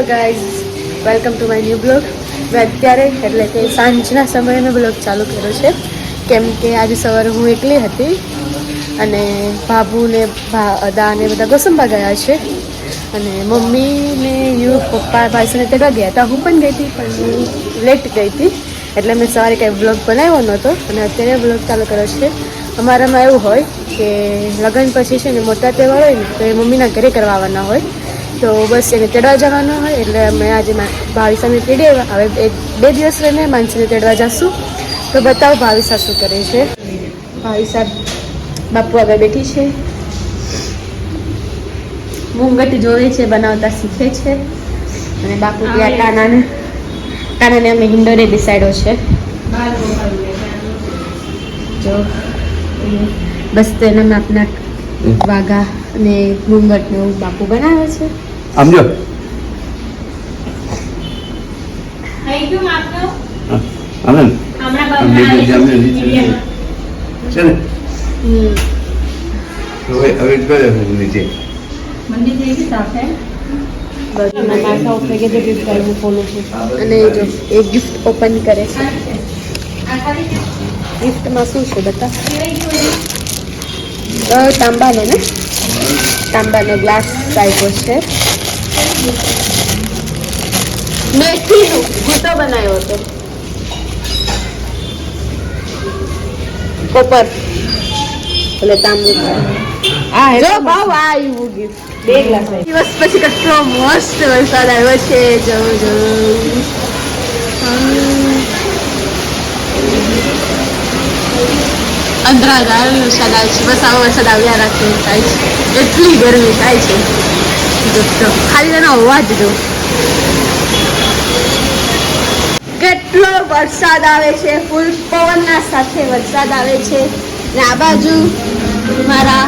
Guys, welcome to my new blog. મેં અત્યારે એટલે કે સાંજના સમયે મેં બ્લોગ ચાલુ કર્યો છે, કેમ કે આજે સવારે હું એકલી હતી અને બાબુ ને અદા ને બધા ગોસંબા ગયા છે અને મમ્મીને પપ્પા ભાઈસને તેડવા ગયા હતા. હું પણ ગઈ હતી પણ હું લેટ ગઈ હતી એટલે મેં સવારે કંઈ બ્લોગ બનાવ્યો નહોતો અને અત્યારે બ્લોગ ચાલુ કર્યો છે. અમારામાં એવું હોય કે લગ્ન પછી છે ને મોટા તહેવાર હોય ને તો એ મમ્મીના ઘરે કરવા આવવાના હોય, તો બસ એને તેડવા જવાનું હોય એટલે અમે આજે ભાવિસાને તેડી આવ્યા. હવે 2 દિવસ રહીને માનસીને તેડવા જશું. તો બતાવો ભાવિસા શું કરે છે. ભાવિસા બાપુ આગળ બેઠી છે, મૂંગટ જોવે છે, બનાવતા શીખે છે અને બાપુ ત્યાં કાનાને અમે હિંડોરે બેસાડ્યો છે. જો બસ તો એના આપના વાઘા અને ઘૂંઘટ ને બાપુ બનાવે છે. સમજો અને જો એક ગિફ્ટ ઓપન કરે છે. ગિફ્ટમાં શું છે બતા? તાંબાનો ગ્લાસ આપ્યો છે. મેથીનો ઘૂંટો બનાવ્યો હતો, કોપર એટલે તાંબુ. જો ભાવ આવ્યું ગિફ્ટ 2 ગ્લાસ. દિવસ પછી કેટલો મસ્ત વરસાદ આવ્યો છે. અંધરાધાર વરસાદ આવે છે. બસ આવો વરસાદ આવ્યા રાખે થાય છે. એટલી ગરમી થાય છે. ખાલી તેનો અવાજ જો કેટલો વરસાદ આવે છે. ફૂલ પવનના સાથે વરસાદ આવે છે ને આ બાજુ મારા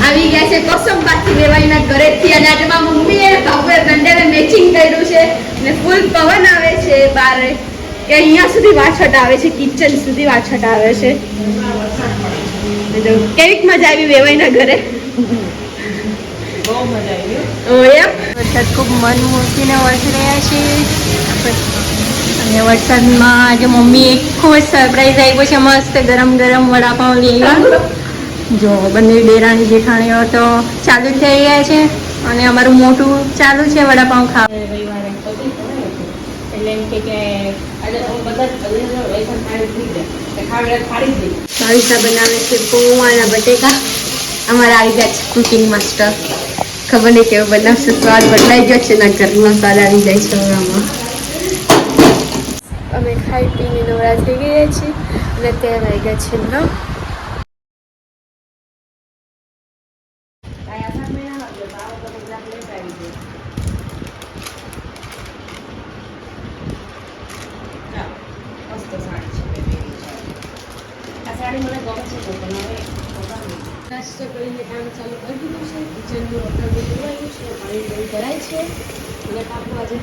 આવી ગયા છે કોસંબાથી વેવાઈના ઘરેથી અને આજે મારા મમ્મીએ બાપુએ બંનેને મેચિંગ કર્યું છે ને ફૂલ પવન આવે છે બહાર કે અહીંયા સુધી વાછટ આવે છે, કિચન સુધી વાછટ આવે છે. કેવીક મજા આવી વેવાઈના ઘરે? બહુ મજા આવી. વરસાદ ખૂબ મન મૂકીને વરસી રહ્યા છે અને વરસાદમાં આજે મમ્મી એક ખૂબ જ સરપ્રાઈઝ આપ્યો છે. મસ્ત ગરમ ગરમ વડાપાઉં લઈ આવ્યા. જો બંને દેરાણી જેઠાણીઓ તો ચાલુ થઈ રહ્યા છે અને અમારું મોટું ચાલુ છે વડાપાઉં ખાવા. રવિવારે એટલે એમ કે ભાવિસા બનાવે છે પૌવાના બટેકા. અમારા આવી ગયા છે કુકિંગ માસ્ટર. ખબર નહીં કેવું બનાવશે, સ્વાદ બદલાઈ ગયો છે ના ઘરમાં સ્વાદ આવી જાય છે આમાં. અમે ખાઈ પીને નવરા થઈ ગયા છીએ અને અત્યારે વાગ્યા છે 9. નાસ્તો કરીને કામ ચાલુ કરી દીધું છે. કિચનનું રોટલ ધોવાયું છે, પાણી ભરાય છે અને કાપુ આજે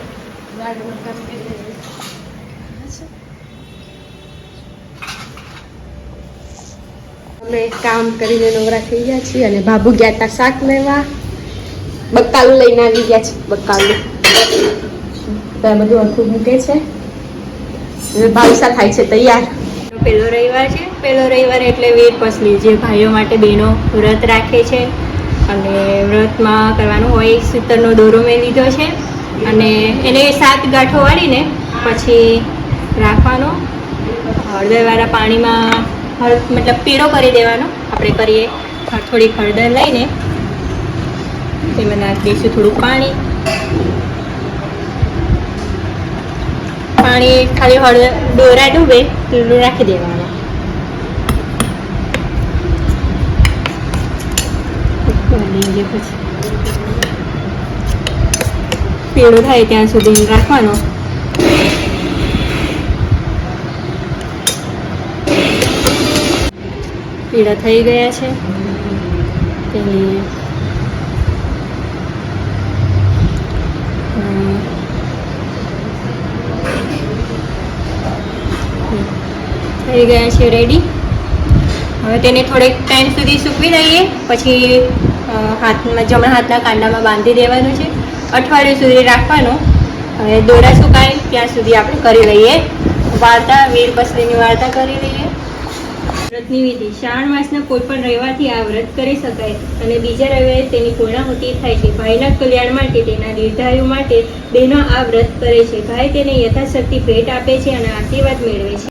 ગાર્ડનમાં કામ કરી રહ્યું છે. અમે કામ કરીને નવરા થઈ ગયા છીએ અને બાબુ ગયા હતા શાક લેવા. બકાલું લઈને આવી ગયા છે. બકાલું તો બધું અડધું મૂકે છે. ભાવિસા થાય છે તૈયાર. પહેલો રવિવાર છે. પહેલો રવિવાર એટલે વેદ પસલી જે ભાઈઓ માટે બહેનો વ્રત રાખે છે અને વ્રતમાં કરવાનું હોય. સૂતરનો દોરો મેં લીધો છે અને એને 7 ગાંઠો વાળીને પછી રાખવાનો. હળદરવાળા પાણીમાં મતલબ પીળો કરી દેવાનો. આપણે કરીએ થોડીક હળદર લઈને તેમાં નાખી દઈશું થોડું પાણી ખાલી હળદર દોરા ડૂબે એટલું રાખી દેવાનું. પછી પીળું થાય ત્યાં સુધી રાખવાનો. પીળા થઈ ગયા છે. તેને થઈ ગયા છે રેડી. હવે તેને થોડેક ટાઈમ સુધી સૂકવી દઈએ, પછી હાથમાં જમણા હાથના કાંડામાં બાંધી દેવાનું છે. અઠવાડિયું સુધી રાખવાનું. હવે દોરા સુકાય ત્યાં સુધી આપણે કરી લઈએ વાર્તા, વીરબસરીની વાર્તા કરી લઈએ. વ્રતની વિધિ. શ્રાવણ માસના કોઈ પણ રવિવારથી આ વ્રત કરી શકાય અને બીજા રવિવારે તેની પૂર્ણાહુતિ થાય છે. ભાઈના કલ્યાણ માટે, તેના દીર્ઘાયુ માટે બહેનો આ વ્રત કરે છે. ભાઈ તેને યથાશક્તિ ભેટ આપે છે અને આશીર્વાદ મેળવે છે.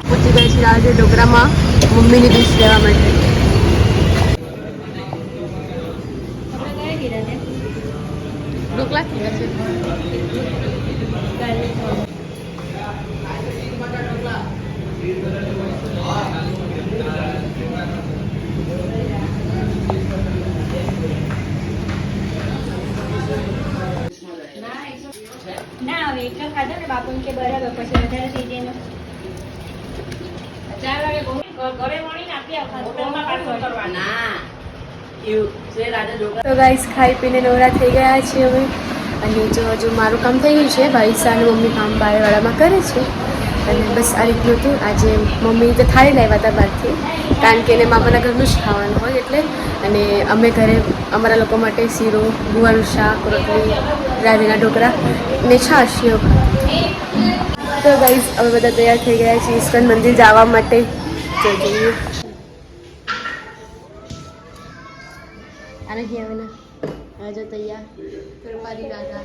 પહોંચી ગયા છીએ આજે ઢોકરામાં મમ્મીની ડીશ લેવા માટે. ઢોકળા થઈ ગયા ના હવે એટલો ખાધો ને બાપુ કે બરાબર, પછી વધારે થઈ જાય. તો ગાઈસ ખાઈ પીને નવરા થઈ ગયા છીએ હવે. અને જો હજુ મારું કામ થઈ ગયું છે, ભાઈ સાને મમ્મી કામ બારેવાળામાં કરે છે. અને બસ આ રીતનું હતું. આજે મમ્મી તો થાળી લાવ્યા હતા બહારથી, કારણ કે એને મામાના ઘરનું જ ખાવાનું હોય એટલે. અને અમે ઘરે અમારા લોકો માટે શીરો, ગુવાનું શાક, રોટલી, રાજના ઢોકળા ને છાશ એવું. તો ગાઈસ અમે બધા તૈયાર થઈ ગયા છીએ ઈસ્કન મંદિર જવા માટે. તો જોઈએ આને કહેવાય ને આજે તૈયાર કરવાની રાધા.